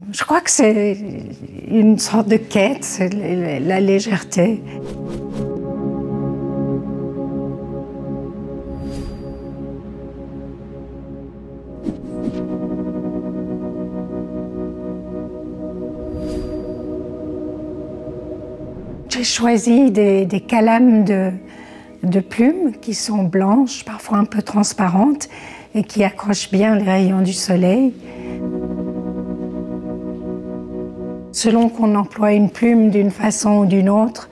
Je crois que c'est une sorte de quête, c'est la légèreté. J'ai choisi des calames de plumes qui sont blanches, parfois un peu transparentes, et qui accrochent bien les rayons du soleil. Selon qu'on emploie une plume d'une façon ou d'une autre,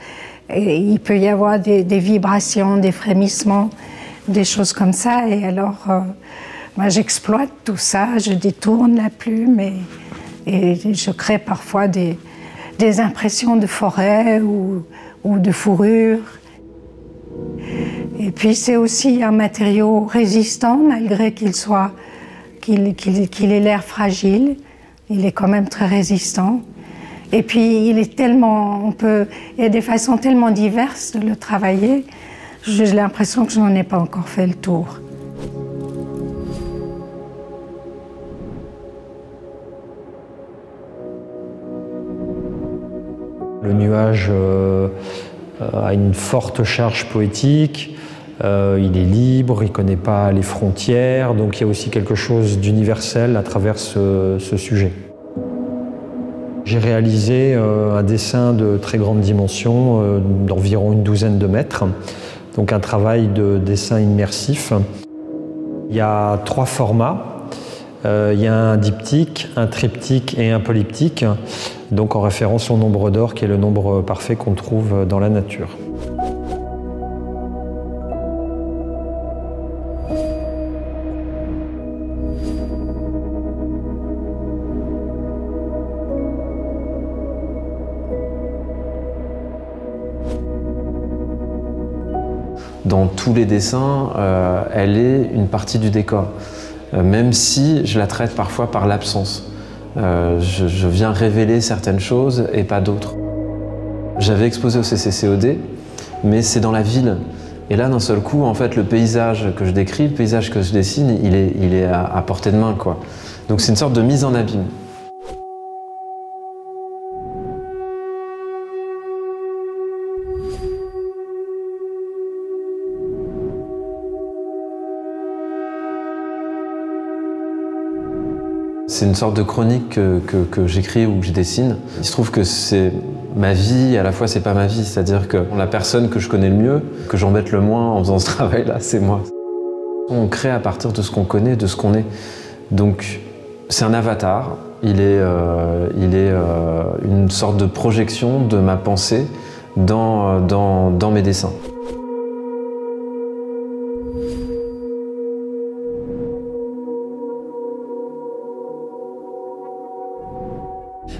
il peut y avoir des vibrations, des frémissements, des choses comme ça. Et alors, moi, j'exploite tout ça, je détourne la plume et je crée parfois des impressions de forêt ou de fourrure. Et puis c'est aussi un matériau résistant, malgré qu'il ait l'air fragile. Il est quand même très résistant. Et puis il y a des façons tellement diverses de le travailler. J'ai l'impression que je n'en ai pas encore fait le tour. Le nuage a une forte charge poétique, il est libre, il ne connaît pas les frontières, donc il y a aussi quelque chose d'universel à travers ce sujet. J'ai réalisé un dessin de très grande dimension, d'environ une douzaine de mètres, donc un travail de dessin immersif. Il y a 3 formats. Il y a un diptyque, un triptyque et un polyptyque, donc en référence au nombre d'or qui est le nombre parfait qu'on trouve dans la nature. Dans tous les dessins, elle est une partie du décor. Même si je la traite parfois par l'absence. Je viens révéler certaines choses et pas d'autres. J'avais exposé au CCCOD, mais c'est dans la ville. Et là, d'un seul coup, en fait, le paysage que je décris, le paysage que je dessine, il est à portée de main, quoi. Donc c'est une sorte de mise en abîme. C'est une sorte de chronique que j'écris ou que je dessine. Il se trouve que c'est ma vie, à la fois c'est pas ma vie, c'est-à-dire que la personne que je connais le mieux, que j'embête le moins en faisant ce travail-là, c'est moi. On crée à partir de ce qu'on connaît, de ce qu'on est. Donc c'est un avatar, il est une sorte de projection de ma pensée dans mes dessins.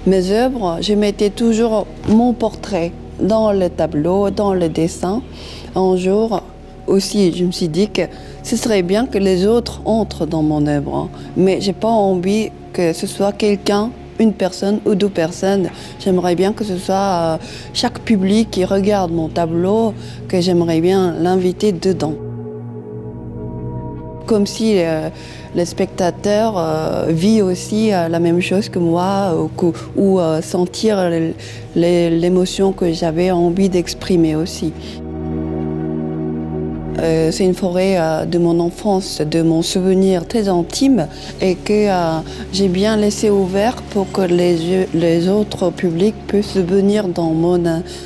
Mes œuvres, je mettais toujours mon portrait dans le tableau, dans le dessin. Un jour aussi, je me suis dit que ce serait bien que les autres entrent dans mon œuvre. Mais je n'ai pas envie que ce soit quelqu'un, une personne ou 2 personnes. J'aimerais bien que ce soit chaque public qui regarde mon tableau, que j'aimerais bien l'inviter dedans. Comme si le spectateur vit aussi la même chose que moi ou sentir l'émotion que j'avais envie d'exprimer aussi. C'est une forêt de mon enfance, de mon souvenir très intime et que j'ai bien laissé ouvert pour que les autres publics puissent venir dans mon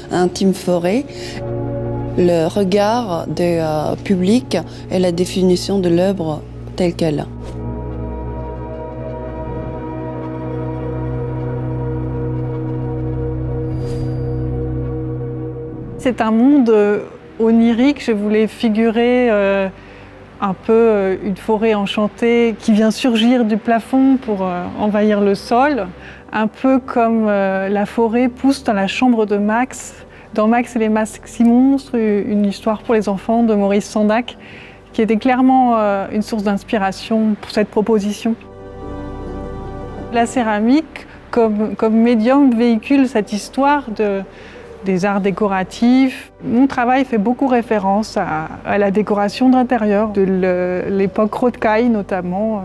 intime forêt. Le regard du public et la définition de l'œuvre telle qu'elle est. C'est un monde onirique. Je voulais figurer un peu une forêt enchantée qui vient surgir du plafond pour envahir le sol, un peu comme la forêt pousse dans la chambre de Max. Dans Max et les Maxi-Monstres, une histoire pour les enfants de Maurice Sendak, qui était clairement une source d'inspiration pour cette proposition. La céramique, comme médium, véhicule cette histoire des arts décoratifs. Mon travail fait beaucoup référence à la décoration d'intérieur, de l'époque Rothkai notamment.